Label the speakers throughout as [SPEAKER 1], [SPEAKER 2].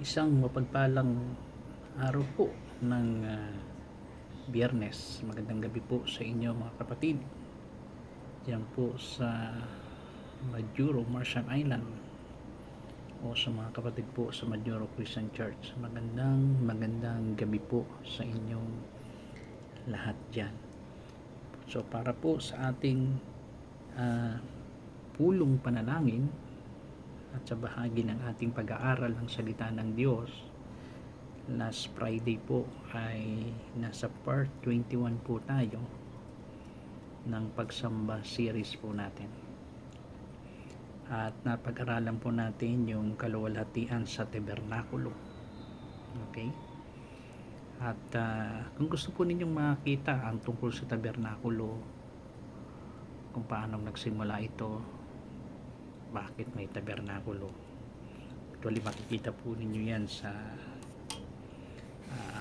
[SPEAKER 1] Isang mapagpalang araw po ng Biyernes. Magandang gabi po sa inyo mga kapatid. Diyan po sa Majuro, Marshall Island o sa mga kapatid po sa Majuro Christian Church. Magandang gabi po sa inyong lahat dyan. So para po sa ating pulong panalangin at sa bahagi ng ating pag-aaral ng salita ng Diyos, last Friday po ay nasa part 21 po tayo ng pagsamba series po natin, at napag-aralan po natin yung kaluwalhatian sa tabernakulo. Okay, at kung gusto po ninyong makita ang tungkol sa tabernakulo, kung paano nagsimula ito, bakit may tabernakulo, actually makikita po ninyo yan sa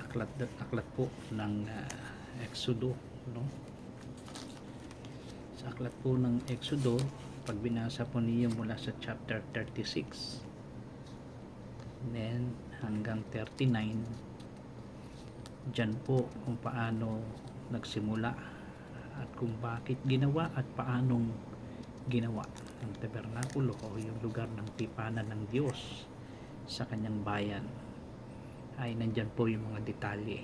[SPEAKER 1] aklat po ng Exodo, no? Sa aklat po ng Exodo, pag binasa po niyo mula sa chapter 36 then hanggang 39, dyan po kung paano nagsimula at kung bakit ginawa at paanong ginawa ang tabernakulo o yung lugar ng tipanan ng Diyos sa kanyang bayan, ay nandyan po yung mga detalye,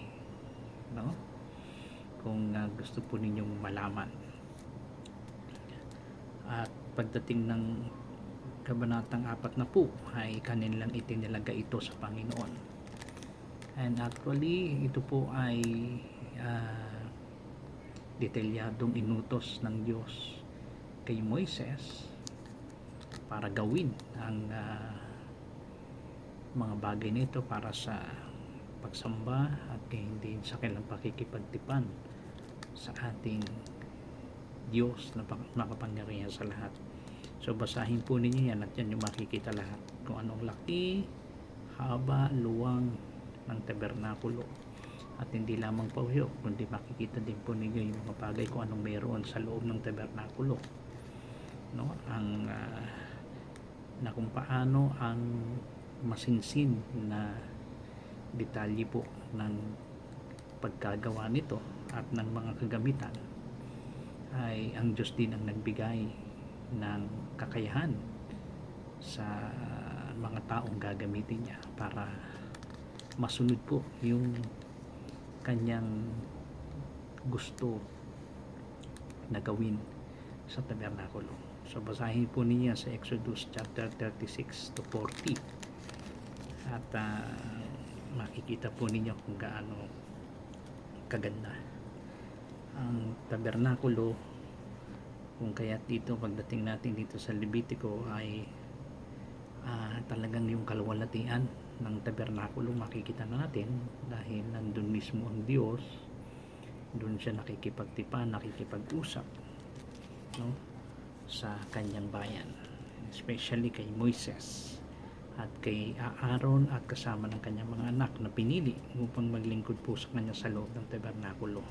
[SPEAKER 1] no? Kung gusto po ninyong malaman. At pagdating ng kabanatang 4 na po ay kanilang itinalaga ito sa Panginoon. And actually ito po ay detalyadong inutos ng Diyos kay Moises para gawin ang mga bagay nito para sa pagsamba at hindi sa kailang pakikipagtipan sa ating Diyos na makapangyarihan sa lahat. So basahin po ninyo yan at yan yung makikita lahat kung anong laki, haba, luwang ng tabernakulo, at hindi lamang po yun, kundi makikita din po ninyo yung mga bagay kung anong meron sa loob ng tabernakulo, no? Ang na kung paano ang masinsin na detalye po ng pagkagawa nito at ng mga kagamitan ay ang Diyos din ang nagbigay ng kakayahan sa mga taong gagamitin niya para masunod po yung kanyang gusto na gawin sa tabernakulo. So basahin po niya sa Exodus chapter 36 to 40 at makikita po ninyo kung gaano kaganda ang tabernakulo. Kung kaya dito pagdating natin dito sa Levitico ay talagang yung kaluwalhatian ng tabernakulo makikita natin, dahil nandun mismo ang Diyos, doon siya nakikipagtipan, nakikipag-usap, no, sa kanyang bayan, especially kay Moises at kay Aaron at kasama ng kanyang mga anak na pinili upang maglingkod po sa kanya sa loob ng tabernakulo.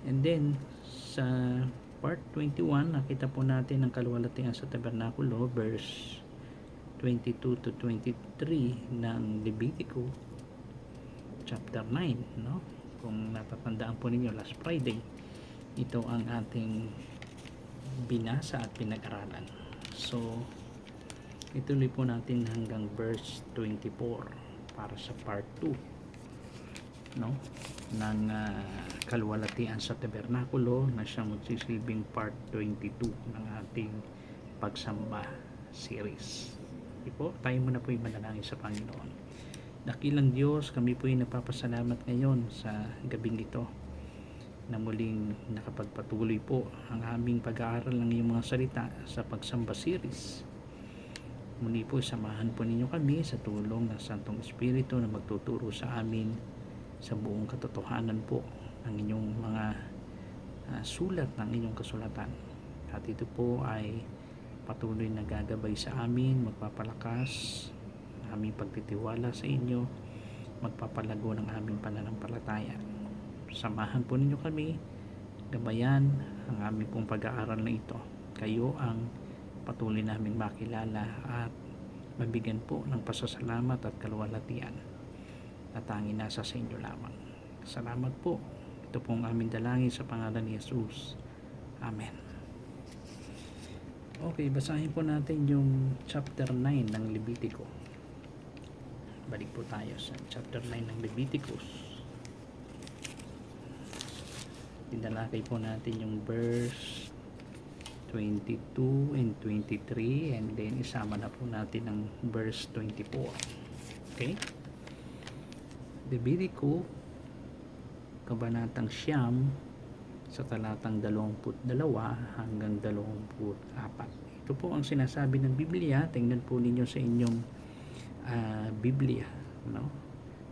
[SPEAKER 1] And then sa part 21 nakita po natin ang kaluwalhatian sa tabernakulo, verse 22 to 23 ng Levitico chapter 9, no? Kung natatandaan po ninyo last Friday, ito ang ating binasa at pinag-aralan. So ituloy po natin hanggang verse 24 para sa part 2, no, ng kaluwalhatian sa tabernakulo na siyang magsisilbing part 22 ng ating pagsamba series. Po, tayo muna po yung manalangin sa Panginoon. Dakilang Diyos, kami po yung napapasalamat ngayon sa gabing ito na muling nakapagpatuloy po ang aming pag-aaral ng iyong mga salita sa pagsamba series. Muli po samahan po ninyo kami sa tulong ng Santong Espiritu na magtuturo sa amin sa buong katotohanan po ng inyong mga sulat ng inyong kasulatan. At ito po ay patuloy na gagabay sa amin, magpapalakas ng aming pagtitiwala sa inyo, magpapalago ng aming pananampalataya. Samahan po ninyo kami, gabayan ang aming pong pag-aaral na ito. Kayo ang patuloy namin makilala at mabigyan po ng pasasalamat at kaluwalhatian na tanging nasa sa inyo lamang. Salamat po. Ito po ang aming dalangin sa pangalan ni Jesus. Amen. Okay, basahin po natin yung chapter 9 ng Levitico. Balik po tayo sa chapter 9 ng Leviticus. Tinalakay po natin yung verse 22 and 23, and then isama na po natin ang verse 24. Okay? Levitico, kabanatang 9, sa talatang 22 hanggang 24. Ito po ang sinasabi ng Biblia. Tingnan po ninyo sa inyong Biblia, no?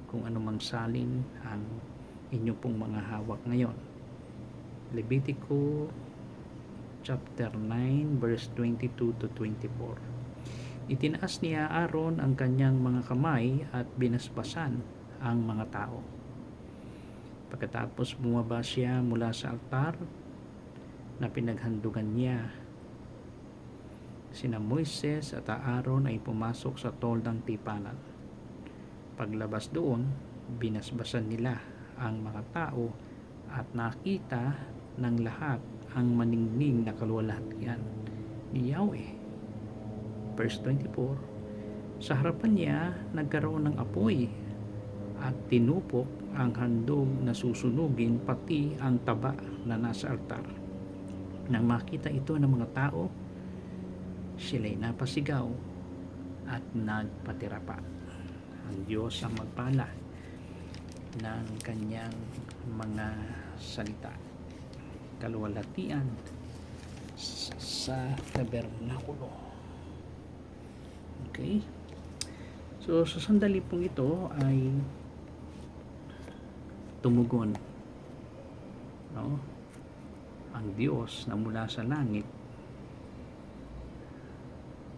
[SPEAKER 1] Kung ano mang salin ang inyo pong mga hawak ngayon. Levitico chapter 9 verse 22 to 24. Itinaas niya Aaron ang kanyang mga kamay at binasbasan ang mga tao. Pagkatapos bumaba siya mula sa altar na pinaghandugan niya, sina Moises at Aaron ay pumasok sa toldang tipanan. Paglabas doon, binasbasan nila ang mga tao at nakita ng lahat ang maningning na kaluwalhatian ni Yahweh. Verse 24, sa harapan niya nagkaroon ng apoy at tinupok ang handog na susunugin pati ang taba na nasa altar. Nang makita ito ng mga tao, sila'y napasigaw at nagpatira pa. Ang Diyos ang magpala ng kanyang mga salita. Kaluwalhatian sa tabernakulo. Okay? So sa sandali pong ito ay tumugon, no, ang Diyos na mula sa langit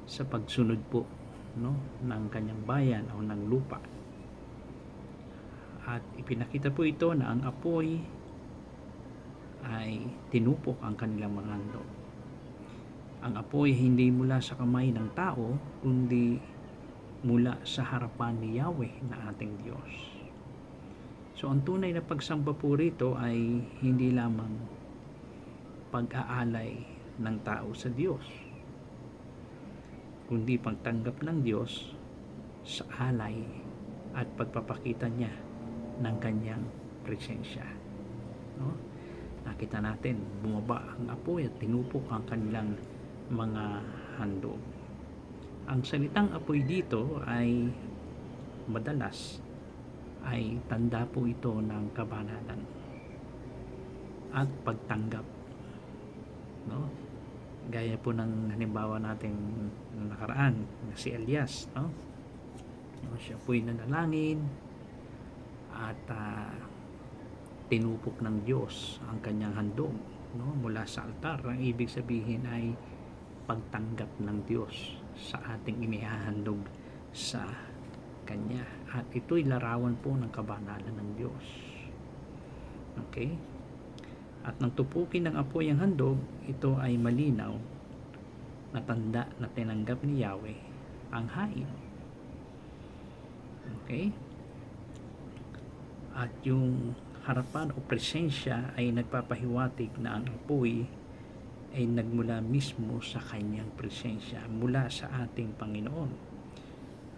[SPEAKER 1] sa pagsunod po, no, ng kanyang bayan o ng lupa. At ipinakita po ito na ang apoy ay tinupok ang kanilang mga handog. Ang apoy hindi mula sa kamay ng tao, kundi mula sa harapan ni Yahweh na ating Diyos. So ang tunay na pagsamba po rito ay hindi lamang pag-aalay ng tao sa Diyos, kundi pagtanggap ng Diyos sa alay at pagpapakita niya ng kanyang presensya. No? Nakita natin, bumaba ang apoy at tinupok ang kanilang mga handog. Ang salitang apoy dito ay madalas ay tanda po ito ng kabanalan at pagtanggap, no? Gaya po ng halimbawa natin nakaraan na si Elias, no? Siya po'y nanalangin at tinupok ng Diyos ang kanyang handog, no, mula sa altar. Ang ibig sabihin ay pagtanggap ng Diyos sa ating inihahandog sa Kanya. At ito'y larawan po ng kabanalan ng Diyos. Okay? At nang tupukin ng apoy ang handog, ito ay malinaw na tanda na tinanggap ni Yahweh ang hain. Okay? At yung harapan o presensya ay nagpapahiwatig na ang apoy ay nagmula mismo sa kanyang presensya, mula sa ating Panginoon.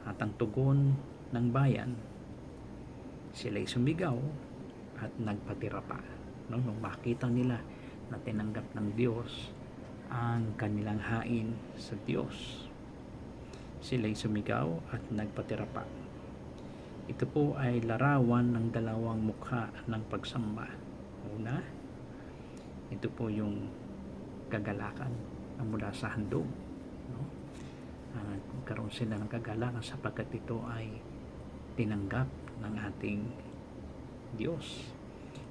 [SPEAKER 1] At ang tugon ng bayan, sila'y sumigaw at nagpatira pa. No? Nung makita nila na tinanggap ng Diyos ang kanilang hain sa Diyos, sila'y sumigaw at nagpatira pa. Ito po ay larawan ng dalawang mukha ng pagsamba. Una, ito po yung kagalakan na mula sa handog, no? Karoon sila ng kagalakan sapagkat ito ay tinanggap ng ating Diyos.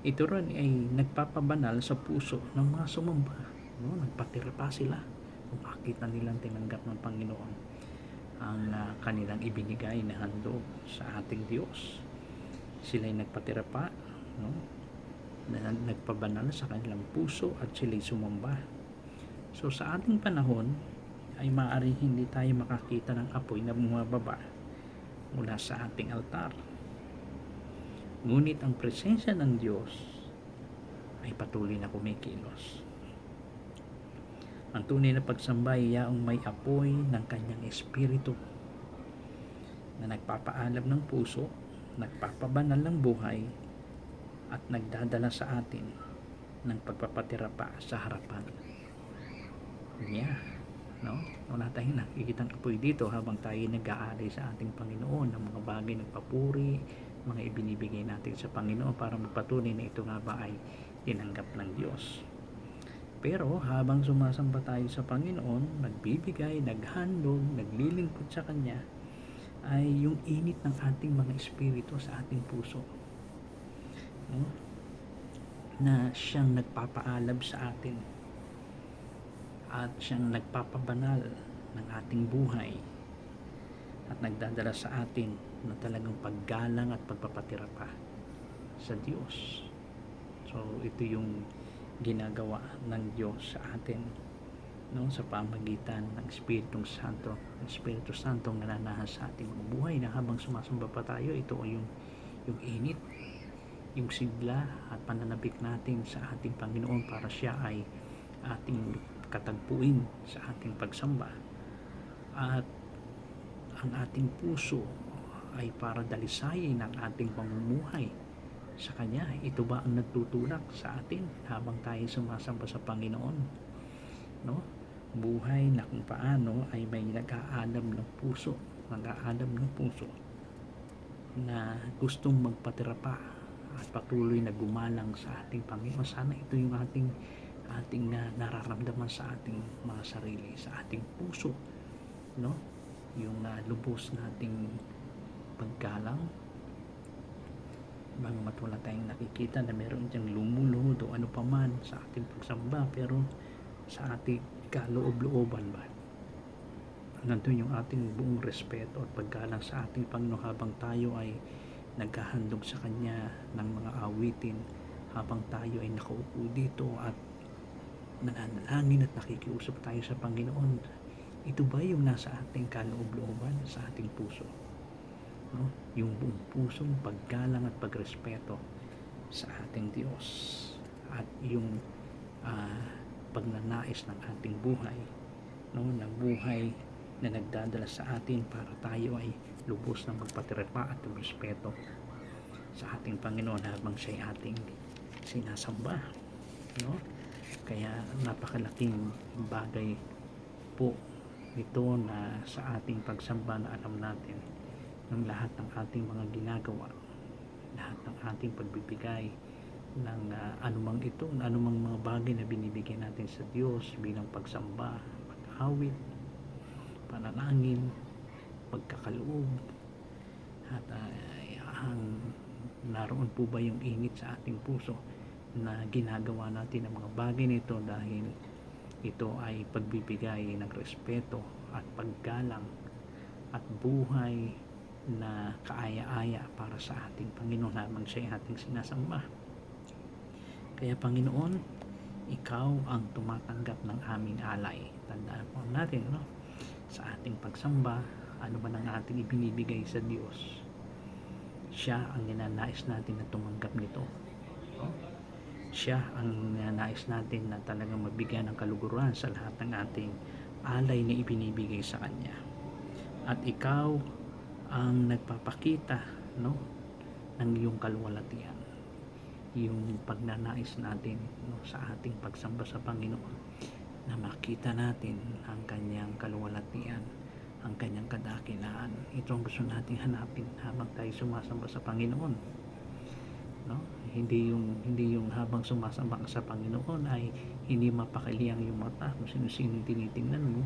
[SPEAKER 1] Ito rin ay nagpapabanal sa puso ng mga sumamba, no? Nagpatira pa sila kung makita nilang tinanggap ng Panginoon ang kanilang ibinigay na handog sa ating Diyos. Sila'y nagpatira pa, no? Nagpabanal sa kanilang puso at sila'y sumamba. So sa ating panahon, ay maaaring hindi tayo makakita ng apoy na bumababa mula sa ating altar. Ngunit ang presensya ng Diyos ay patuloy na kumikilos. Ang tunay na pagsamba ay yaong may apoy ng kanyang espiritu na nagpapaalam ng puso, nagpapabanal ng buhay, at nagdadala sa atin ng pagpapatira pa sa harapan niya. No? Wala tayong nakikitang apoy dito habang tayo nag-aalay sa ating Panginoon ng mga bagay ng papuri, mga ibinibigay natin sa Panginoon para magpatunay na ito nga ba ay tinanggap ng Diyos. Pero habang sumasamba tayo sa Panginoon, nagbibigay, naghandog, naglilingkod sa Kanya, ay yung init ng ating mga espiritu sa ating puso, no? Na siyang nagpapaalab sa atin at siyang nagpapabanal ng ating buhay at nagdadala sa atin na talagang paggalang at pagpapatira pa sa Diyos. So ito yung ginagawa ng Diyos sa atin, no, sa pamagitan ng Espiritu Santo. Ang Espiritu Santo ang nananahas sa ating buhay na habang sumasamba pa tayo, ito ay yung init, yung sigla at pananabik natin sa ating Panginoon para siya ay ating katagpuin sa ating pagsamba, at ang ating puso ay para dalisayin ang ating pamumuhay sa Kanya. Ito ba ang nagtutulak sa atin habang tayo sumasamba sa Panginoon, no? Buhay na kung paano ay may nag-aalam ng puso na gustong magpatira pa at patuloy na gumalang sa ating Panginoon. Sana ito yung ating nararamdaman sa ating mga sarili, sa ating puso, no? Yung lubos nating paggalang, bagamat wala tayong nakikita na meron diyang lumuluhod o ano paman sa ating pagsamba, pero sa ating kaloob-looban ba, nandun yung ating buong respeto at paggalang sa ating Panginoon habang tayo ay naghahandog sa Kanya ng mga awitin, habang tayo ay nakaupo dito at nananalangin at nakikiusap tayo sa Panginoon. Ito ba yung nasa ating kaloob-looban, sa ating puso, no? Yung buong pusong paggalang at pagrespeto sa ating Diyos at yung pagnanais ng ating buhay, no, na buhay na nagdadala sa atin para tayo ay lubos na magpatira pa at respeto sa ating Panginoon habang siya'y ating sinasamba, no? Kaya napakalaking bagay po ito na sa ating pagsamba na alam natin ng lahat ng ating mga ginagawa, lahat ng ating pagbibigay ng anumang mga bagay na binibigay natin sa Diyos bilang pagsamba, pag-awit, panalangin, pagkakaloob, at naroon po ba yung init sa ating puso na ginagawa natin ang mga bagay nito dahil ito ay pagbibigay ng respeto at paggalang at buhay na kaaya-aya para sa ating Panginoon habang siya ay ating sinasamba. Kaya Panginoon, ikaw ang tumatanggap ng aming alay. Tandaan po natin, no? Sa ating pagsamba, ano man ang ating ibinibigay sa Diyos, siya ang ninanais natin na tumanggap nito, no? Siya ang ninanais natin na talagang mabigyan ng kaluguran sa lahat ng ating alay na ibinibigay sa Kanya. At ikaw ang nagpapakita, no, ng iyong kaluwalhatian, yung pagnanais natin, no, sa ating pagsamba sa Panginoon, na makita natin ang Kanyang kaluwalhatian, ang Kanyang kadakilaan. Ito ang gusto nating hanapin habang tayo sumasamba sa Panginoon, no? Hindi yung habang sumasamba sa Panginoon ay hindi mapakaliang yung mata kung sino-sino tinitingnan mo,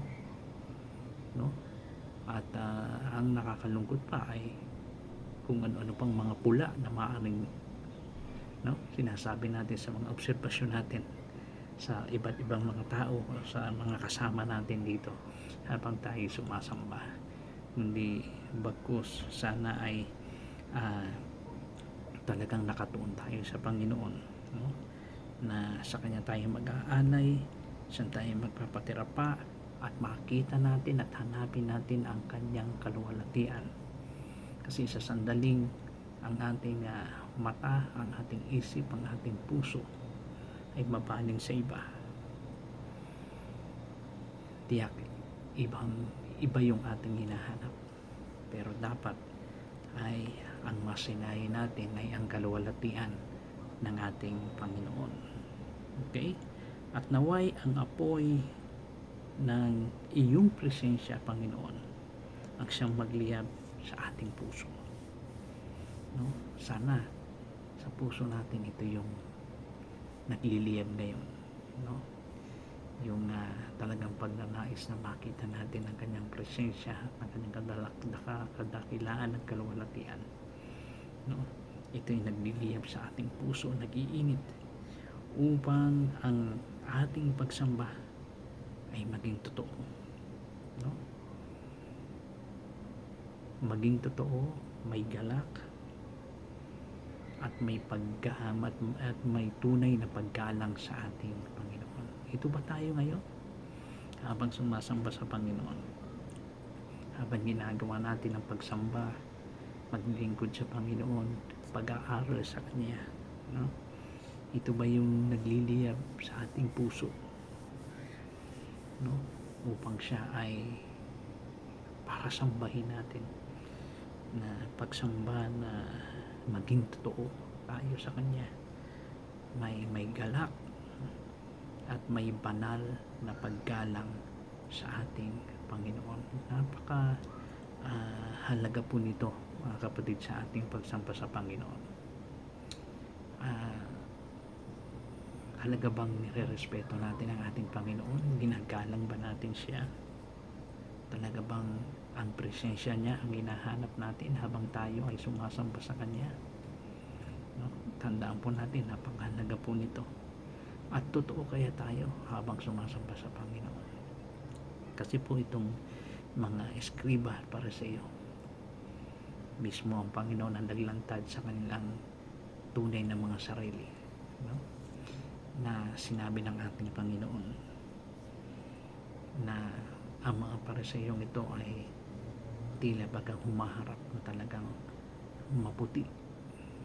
[SPEAKER 1] no? At ang nakakalungkot pa ay kung ano-ano pang mga pula na maaaring, no, sinasabi natin sa mga obserbasyon natin sa iba't ibang mga tao o sa mga kasama natin dito habang tayo sumasamba. Hindi bagkus sana ay talagang nakatuon tayo sa Panginoon, no? Na sa Kanya tayo mag-aanay, sa tayo magpapatira pa at makita natin at hanapin natin ang kanyang kaluwalhatian. Kasi sa sandaling ang ating mata, ang ating isip, ang ating puso ay mabaling sa iba, tiyak iba yung ating hinahanap. Pero dapat ay ang masinayin natin ay ang kaluwalhatian ng ating Panginoon. Okay? At naway ang apoy ng iyong presensya, Panginoon, ang siyang magliyab sa ating puso. No? Sana sa puso natin ito yung nagliliyab ngayon, no? Yung talagang pagnanais na makita natin ang kanyang presensya, ang kanyang kadakilaan at kaluwalhatian, no? Ito yung nagliliyab sa ating puso, nag-iinit upang ang ating pagsamba ay maging totoo, no? Maging totoo, may galak at may paggahamat at may tunay na paggalang sa ating Panginoon. Ito ba tayo ngayon? Habang sumasamba sa Panginoon, habang ginagawa natin ang pagsamba, maglilingkod sa Panginoon, pag-aaral sa Kanya, no? Ito ba yung nagliliyab sa ating puso, no? Upang siya ay para sambahin natin, na pagsamba na maging totoo tayo sa Kanya, may galak at may banal na paggalang sa ating Panginoon. Napaka halaga po nito, mga kapatid, sa ating pagsamba sa Panginoon. Halaga bang nire-respeto natin ang ating Panginoon? Ginagalang ba natin siya? Talaga bang ang presensya niya ang hinahanap natin habang tayo ay sumasamba sa Kanya? No? Tandaan po natin, napakahalaga po nito. At totoo kaya tayo habang sumasamba sa Panginoon? Kasi po itong mga eskriba para sa iyo, mismo ang Panginoon ang naglantad sa kanilang tunay na mga sarili, no? Na sinabi ng ating Panginoon na ang mga pariseyong ito ay tila bagang humaharap na talagang maputi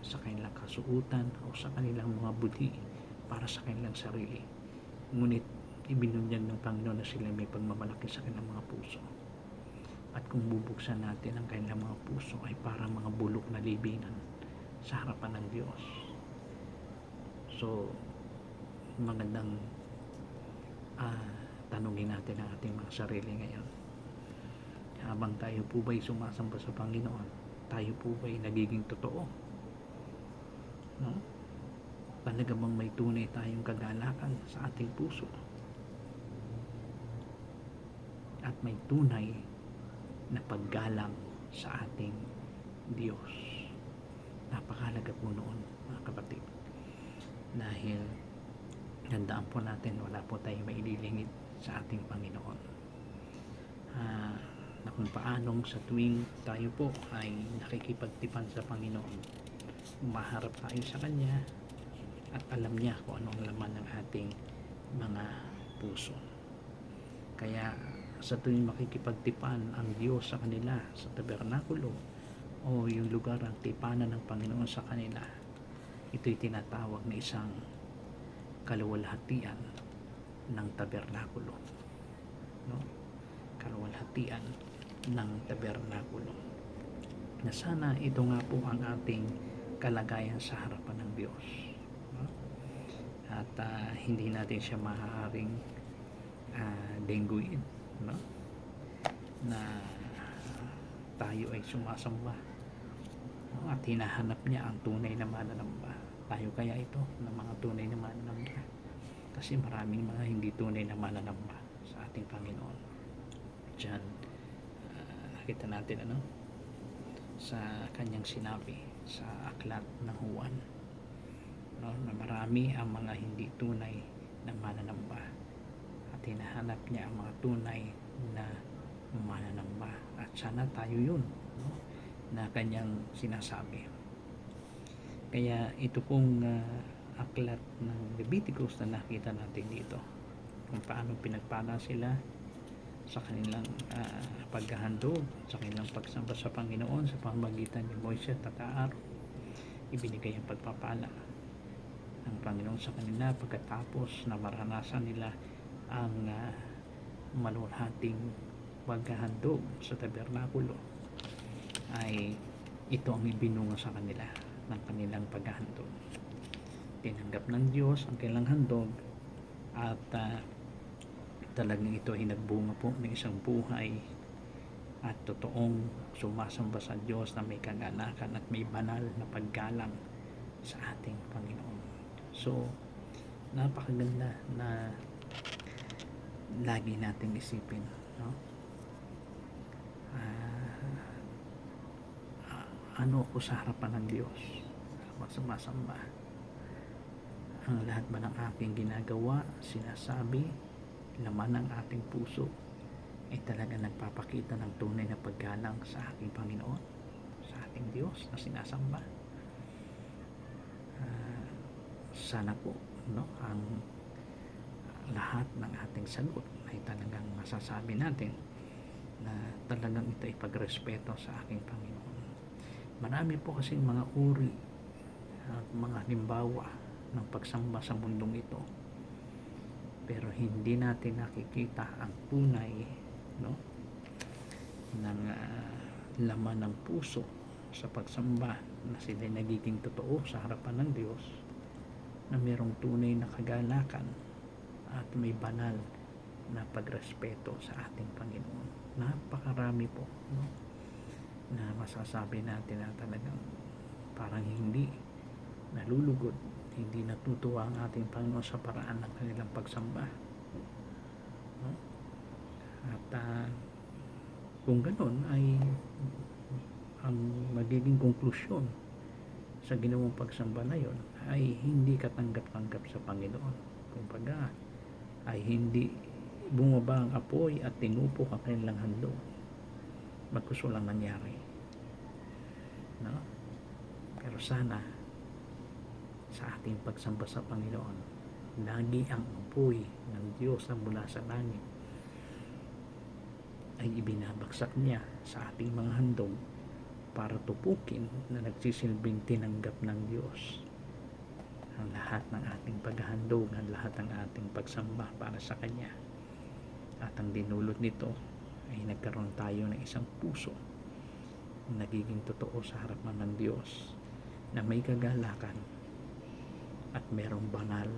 [SPEAKER 1] sa kanilang kasuutan o sa kanilang mga budhi para sa kanilang sarili. Ngunit ibinunyag ng Panginoon na sila may pagmamalaki sa kanilang mga puso. At kung bubuksan natin ang kanilang mga puso ay parang mga bulok na libingan sa harapan ng Diyos. So, magandang tanungin natin ang ating mga sarili ngayon. Habang tayo po ba'y sumasamba sa Panginoon, tayo po ba'y nagiging totoo? No? Talaga bang may tunay tayong kagalakan sa ating puso? At may tunay na paggalang sa ating Diyos? Napakahalaga po noon, mga kapatid. Dahil tandaan po natin, wala po tayong maililingid sa ating Panginoon. Na kung paanong sa tuwing tayo po ay nakikipagtipan sa Panginoon, umaharap tayo sa Kanya at alam niya kung anong laman ng ating mga puso. Kaya sa tuwing makikipagtipan ang Diyos sa kanila sa tabernakulo o yung lugar ang tipanan ng Panginoon sa kanila, ito'y tinatawag na isang kaluwalhatian ng tabernakulo, no? Kaluwalhatian ng tabernakulo, na sana ito nga po ang ating kalagayan sa harapan ng Diyos, no? At hindi natin siya maaaring dengguin, no? Na tayo ay sumasamba, no? At hinahanap niya ang tunay na mananamba. Tayo kaya ito ng mga tunay na mananamba? Kasi maraming mga hindi tunay na mananamba sa ating Panginoon. Diyan nakita natin sa kanyang sinabi sa aklat ng Juan, no, na marami ang mga hindi tunay na mananamba at hinahanap niya ang mga tunay na mananamba. At sana tayo yun, no, na kanyang sinasabi. Kaya ito pong aklat ng Leviticus na nakita natin dito, kung paano pinagpala sila sa kanilang paghahandog, sa kanilang pagsamba sa Panginoon sa pamamagitan ni Moises at Aaron. Ibinigay ang pagpapala ng Panginoon sa kanila pagkatapos na maranasan nila ang maluwalhating paghahandog sa tabernakulo. Ay ito ang ibinunga sa kanila ng kanilang paghahandog. Tinanggap ng Diyos ang kanilang handog at talagang ito ay nagbunga po ng isang buhay at totoong sumasamba sa Diyos na may kagalakan at may banal na paggalang sa ating Panginoon. So, napakaganda na lagi natin isipin, no? Ano ako sa harapan ng Diyos sumasamba? Ang lahat ba ng aking ginagawa, sinasabi, laman ng ating puso ay talaga nagpapakita ng tunay na paggalang sa aking Panginoon, sa ating Diyos na sinasamba? Sana po, no, ang lahat ng ating sagot ay talagang masasabi natin na talagang ito ay pagrespeto sa aking Panginoon. Marami po kasing mga uri at mga halimbawa ng pagsamba sa mundong ito, pero hindi natin nakikita ang tunay, no, ng laman ng puso sa pagsamba, na sila nagiging totoo sa harapan ng Diyos, na mayroong tunay na kagalakan at may banal na pagrespeto sa ating Panginoon. Napakarami po, no, na masasabi natin na talagang parang hindi nalulugod, hindi natutuwa ang ating Panginoon sa paraan ng kanilang pagsamba, no? At kung ganoon ay ang magiging konklusyon sa ginawang pagsamba na yon ay hindi katanggap-tanggap sa Panginoon. Kumbaga ay hindi bumaba ang apoy at tinupok ang kanilang handog. Magkuso lang nangyari, no? Pero sana sa ating pagsamba sa Panginoon, lagi ang apoy ng Diyos na mula sa langit ay ibinabagsak niya sa ating mga handog para tupukin na nagsisilbing tinanggap ng Diyos ang lahat ng ating paghahandog, ang lahat ng ating pagsamba para sa Kanya. At ang dinulot nito ay nagkaroon tayo ng isang puso nagiging totoo sa harapan ng Diyos, na may kagalakan at merong banal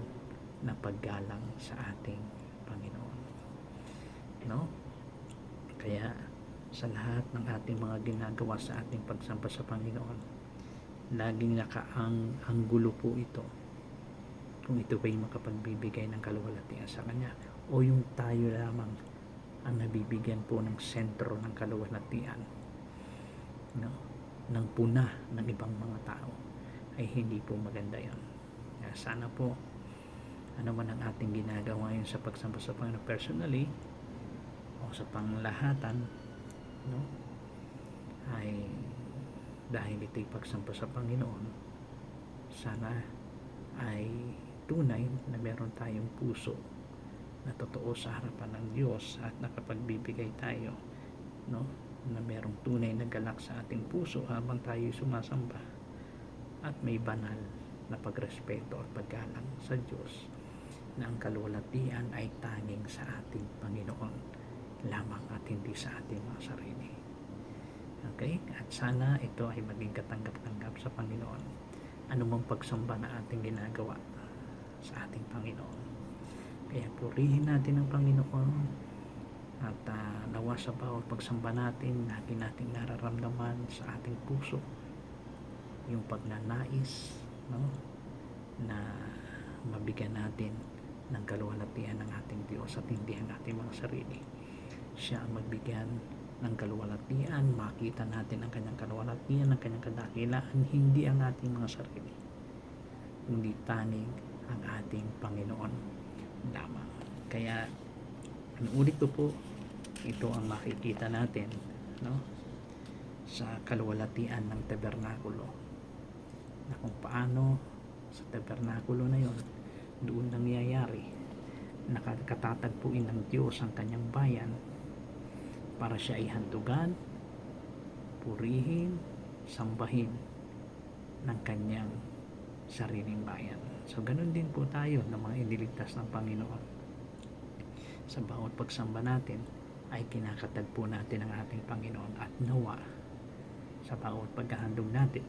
[SPEAKER 1] na paggalang sa ating Panginoon, no? Kaya sa lahat ng ating mga ginagawa sa ating pagsamba sa Panginoon, laging nakaang gulo po ito, kung ito ba'y makapagbibigay ng kaluwalhatian sa Kanya, o yung tayo lamang ang nabibigyan po ng sentro ng kaluwalhatian, no, ng puna ng ibang mga tao, ay hindi po maganda yun. Kaya sana po, ano man ang ating ginagawa yun sa pagsamba sa Panginoon personally o sa panglahatan, no, ay dahil ito'y pagsamba sa Panginoon, sana ay tunay na meron tayong puso na totoo sa harapan ng Diyos, at nakapagbibigay tayo, no, na merong tunay na galak sa ating puso habang tayo sumasamba, at may banal na pagrespeto at paggalang sa Diyos, na ang kaluwalhatian ay tanging sa ating Panginoon lamang at hindi sa ating mga sarili. Okay? At sana ito ay maging katanggap-tanggap sa Panginoon, anumang pagsamba na ating ginagawa sa ating Panginoon. Kaya purihin natin ang Panginoon, at nawa sa bawat pagsamba natin, lagi nating nararamdaman sa ating puso yung pagnanais, no, na mabigyan natin ng kaluwalhatian ng ating Diyos at hindi ang ating mga sarili. Siya ang magbigyan ng kaluwalhatian, makita natin ang kanyang kaluwalhatian, ang kanyang kadakilaan, hindi ang ating mga sarili, kundi tanging ang ating Panginoon lamang. Kaya inuulit ko po, ito ang makikita natin, no, sa kaluwalhatian ng tabernakulo, na kung paano sa tabernakulo na yon, doon nangyayari, nakatatagpuin ng Diyos ang kanyang bayan para siya ay handugan, purihin, sambahin ng kanyang sariling bayan. So ganun din po tayo ng mga iniligtas ng Panginoon. Sa bawat pagsamba natin ay kinakatagpo natin ang ating Panginoon, at nawa sa bawat paghahandog natin,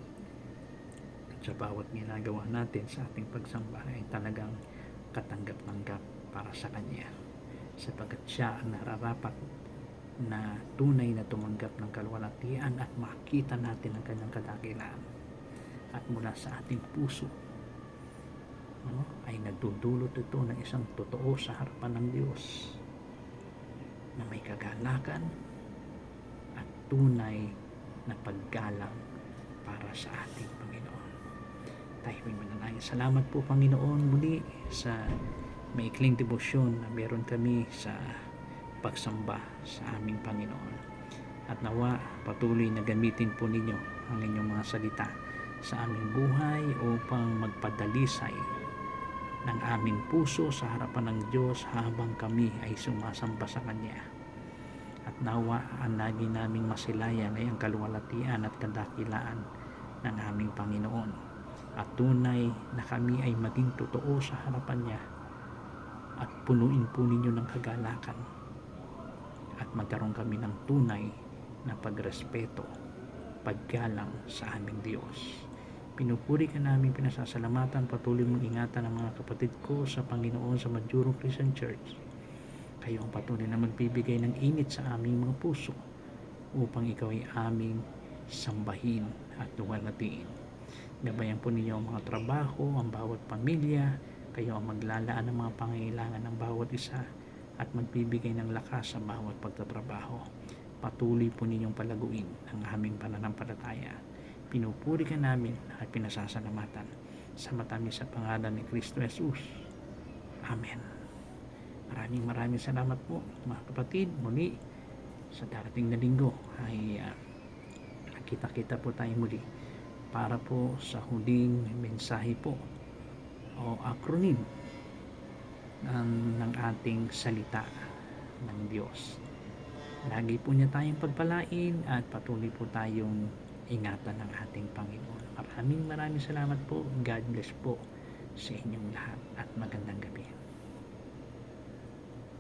[SPEAKER 1] sa bawat ginagawa natin sa ating pagsamba ay talagang katanggap-tanggap para sa Kanya, sapagkat siya ang nararapat na tunay na tumanggap ng kaluwalhatian at makita natin ang kanyang kadakilaan, at mula sa ating puso ay nagdudulot ito ng isang totoo sa harapan ng Diyos na may kagalakan at tunay na paggalang para sa ating Panginoon. Tayo may manalangin. Salamat po, Panginoon, muli sa maikling debosyon na meron kami sa pagsamba sa aming Panginoon. At nawa patuloy na gamitin po ninyo ang inyong mga salita sa aming buhay upang magpadalisay ng aming puso sa harapan ng Diyos habang kami ay sumasamba sa Kanya. At nawa ang lagi naming masilayan ay ang kaluwalhatian at kadakilaan ng aming Panginoon, at tunay na kami ay maging totoo sa harapan niya, at punuin po ninyo ng kagalakan, at magkaroon kami ng tunay na pagrespeto, paggalang sa aming Diyos. Pinupuri ka namin, pinasasalamatan, patuloy mong ingatan ang mga kapatid ko sa Panginoon sa Majurong Christian Church. Kayo ang patuloy na magbibigay ng init sa aming mga puso upang ikaw ay aming sambahin at luwalhatiin. Gabayan po ninyo ang mga trabaho, ang bawat pamilya. Kayo ang maglalaan ng mga pangangailangan ng bawat isa at magbibigay ng lakas sa bawat pagtatrabaho. Patuloy po ninyong palaguin ang aming pananampalataya. Pinupuri ka namin at pinasasalamatan sa matamis sa pangalan ni Kristo Jesus. Amen. Maraming salamat po, mga kapatid. Muli sa darating na linggo ay kita-kita po tayo muli para po sa huling mensahe po o acronym ng ating salita ng Diyos. Lagi po niya tayong pagpalain at patuloy po tayong ingatan ng ating Panginoon. Maraming salamat po. God bless po sa inyong lahat at magandang gabi.